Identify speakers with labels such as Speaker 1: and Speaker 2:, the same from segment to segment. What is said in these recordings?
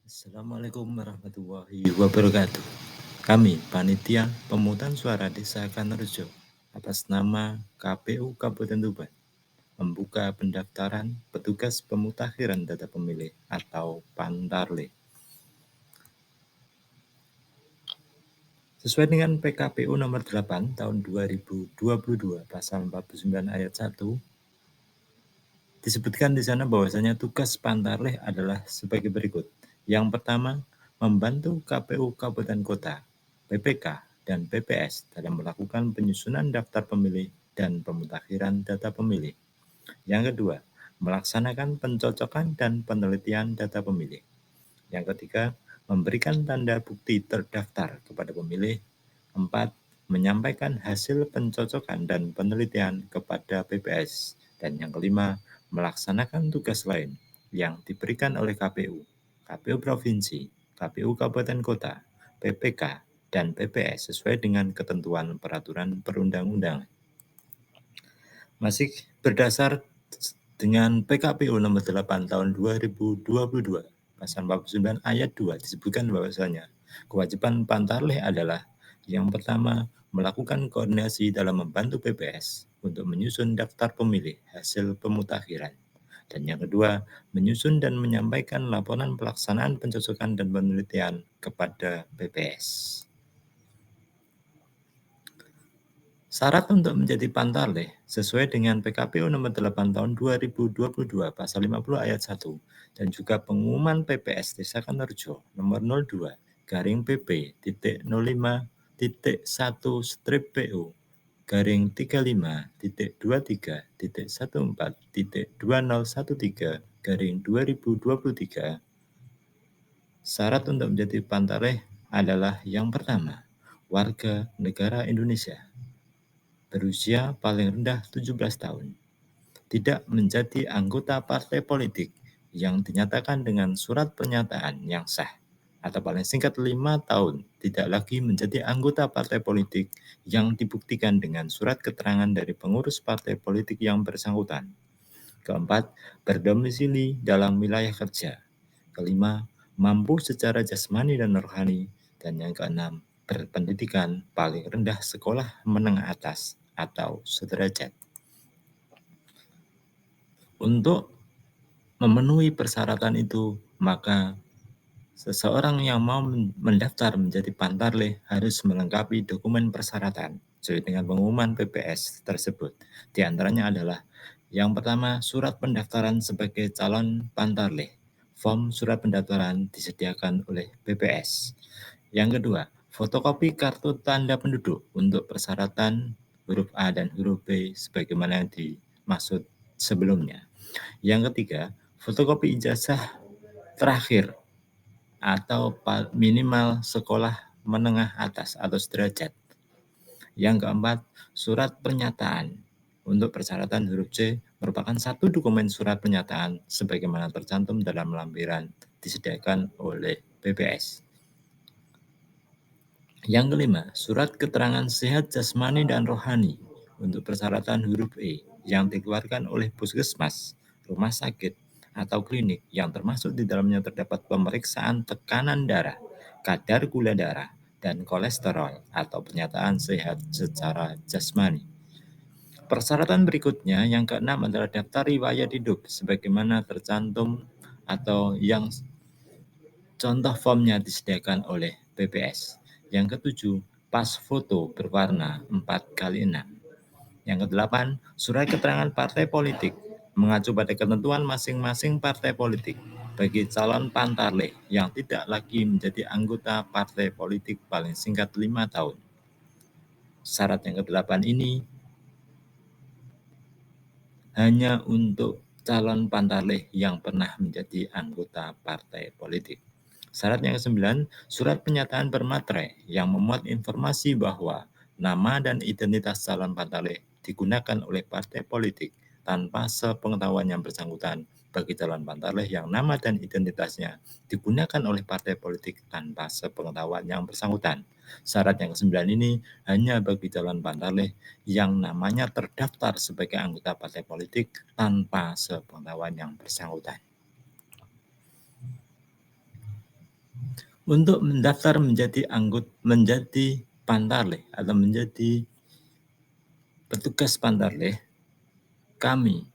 Speaker 1: Assalamualaikum warahmatullahi wabarakatuh. Kami, Panitia Pemungutan Suara Desa Kanerjo, atas nama KPU Kabupaten Tuban, membuka pendaftaran petugas pemutakhiran data pemilih atau Pantarle. Sesuai dengan PKPU nomor 8 tahun 2022 pasal 49 ayat 1, disebutkan di sana bahwasanya tugas Pantarleh adalah sebagai berikut. Yang pertama, membantu KPU Kabupaten Kota, PPK, dan PPS dalam melakukan penyusunan daftar pemilih dan pemutakhiran data pemilih. Yang kedua, melaksanakan pencocokan dan penelitian data pemilih. Yang ketiga, memberikan tanda bukti terdaftar kepada pemilih. 4. Menyampaikan hasil pencocokan dan penelitian kepada PPS. Dan yang kelima, melaksanakan tugas lain yang diberikan oleh KPU, KPU Provinsi, KPU Kabupaten Kota, PPK, dan PPS sesuai dengan ketentuan peraturan perundang-undangan. Masih berdasar dengan PKPU nomor 8 tahun 2022 pasal 49 ayat 2 disebutkan bahwasanya kewajiban Pantarleh adalah yang pertama, melakukan koordinasi dalam membantu PPS untuk menyusun daftar pemilih hasil pemutakhiran. Dan yang kedua, menyusun dan menyampaikan laporan pelaksanaan pencocokan dan penelitian kepada PPS. Syarat untuk menjadi Pantarleh sesuai dengan PKPU nomor 8 tahun 2022 pasal 50 ayat 1 dan juga pengumuman PPS Desa Kanerjo nomor 02 garing PP titik 05 titik 1 strip PU garing 35 titik 23 titik 14 titik 2013 garing 2023. Syarat untuk menjadi Pantarleh adalah yang pertama, warga negara Indonesia berusia paling rendah 17 tahun, tidak menjadi anggota partai politik yang dinyatakan dengan surat pernyataan yang sah, atau paling singkat 5 tahun tidak lagi menjadi anggota partai politik yang dibuktikan dengan surat keterangan dari pengurus partai politik yang bersangkutan. Keempat, berdomisili dalam wilayah kerja. Kelima, mampu secara jasmani dan rohani. Dan yang keenam, berpendidikan paling rendah sekolah menengah atas atau sederajat. Untuk memenuhi persyaratan itu, maka seseorang yang mau mendaftar menjadi Pantarleh harus melengkapi dokumen persyaratan sesuai dengan pengumuman PPS tersebut. Di antaranya adalah yang pertama, surat pendaftaran sebagai calon Pantarleh. Form surat pendaftaran disediakan oleh PPS. Yang kedua, fotokopi kartu tanda penduduk untuk persyaratan huruf A dan huruf B sebagaimana yang dimaksud sebelumnya. Yang ketiga, fotokopi ijazah terakhir atau minimal sekolah menengah atas atau sederajat. Yang keempat, surat pernyataan untuk persyaratan huruf C merupakan satu dokumen surat pernyataan sebagaimana tercantum dalam lampiran disediakan oleh PPS. Yang kelima, surat keterangan sehat jasmani dan rohani untuk persyaratan huruf E yang dikeluarkan oleh puskesmas, rumah sakit, atau klinik yang termasuk di dalamnya terdapat pemeriksaan tekanan darah, kadar gula darah, dan kolesterol atau pernyataan sehat secara jasmani. Persyaratan berikutnya yang keenam adalah daftar riwayat hidup sebagaimana tercantum atau yang contoh formnya disediakan oleh PPS. Yang ketujuh, pas foto berwarna 4x6. Yang kedelapan, surat keterangan partai politik mengacu pada ketentuan masing-masing partai politik bagi calon Pantarleh yang tidak lagi menjadi anggota partai politik paling singkat 5 tahun. Syarat yang kedelapan ini hanya untuk calon Pantarleh yang pernah menjadi anggota partai politik. Syarat yang kesembilan, surat pernyataan bermaterai yang memuat informasi bahwa nama dan identitas calon Pantarleh digunakan oleh partai politik tanpa sepengetahuan yang bersangkutan bagi calon Pantarleh yang nama dan identitasnya digunakan oleh partai politik tanpa sepengetahuan yang bersangkutan. Syarat yang kesembilan ini hanya bagi calon Pantarleh yang namanya terdaftar sebagai anggota partai politik tanpa sepengetahuan yang bersangkutan. Untuk mendaftar menjadi Pantarlih atau menjadi petugas Pantarlih, kami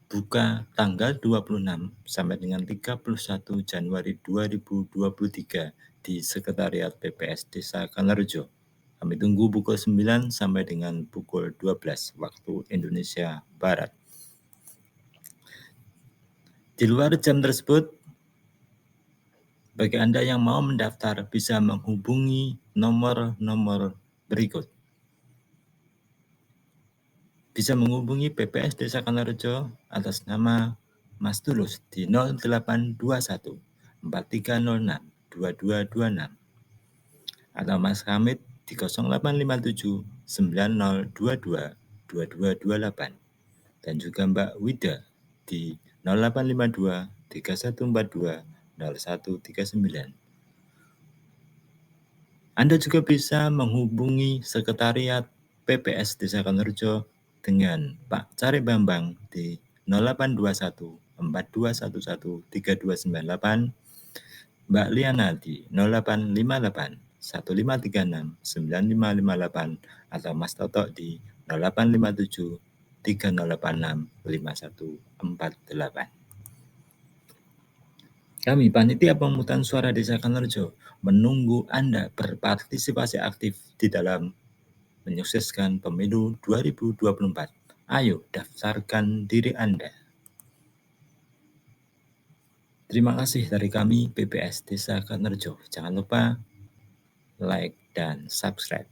Speaker 1: buka tanggal 26 sampai dengan 31 Januari 2023 di Sekretariat PPS Desa Kanarejo. Kami tunggu pukul 9 sampai dengan pukul 12 waktu Indonesia Barat. Di luar jam tersebut, bagi Anda yang mau mendaftar bisa menghubungi nomor-nomor berikut. Bisa menghubungi PPS Desa Kanarejo atas nama Mas Tulus di 0821 4306 2226 atau Mas Hamid di 0857 9022 2228 dan juga Mbak Wida di 0852 3142 0139. Anda juga bisa menghubungi Sekretariat PPS Desa Kanarejo dengan Pak Cari Bambang di 0821 4211 3298, Mbak Liana di 0858 1536 9558 atau Mas Toto di 0857 3086 5148. Kami, Panitia Pemungutan Suara Desa Kanarejo, menunggu Anda berpartisipasi aktif di dalam menyukseskan pemilu 2024. Ayo daftarkan diri Anda. Terima kasih dari kami PPS Desa Kanarejo. Jangan lupa like dan subscribe.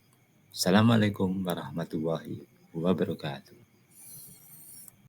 Speaker 1: Assalamualaikum warahmatullahi wabarakatuh.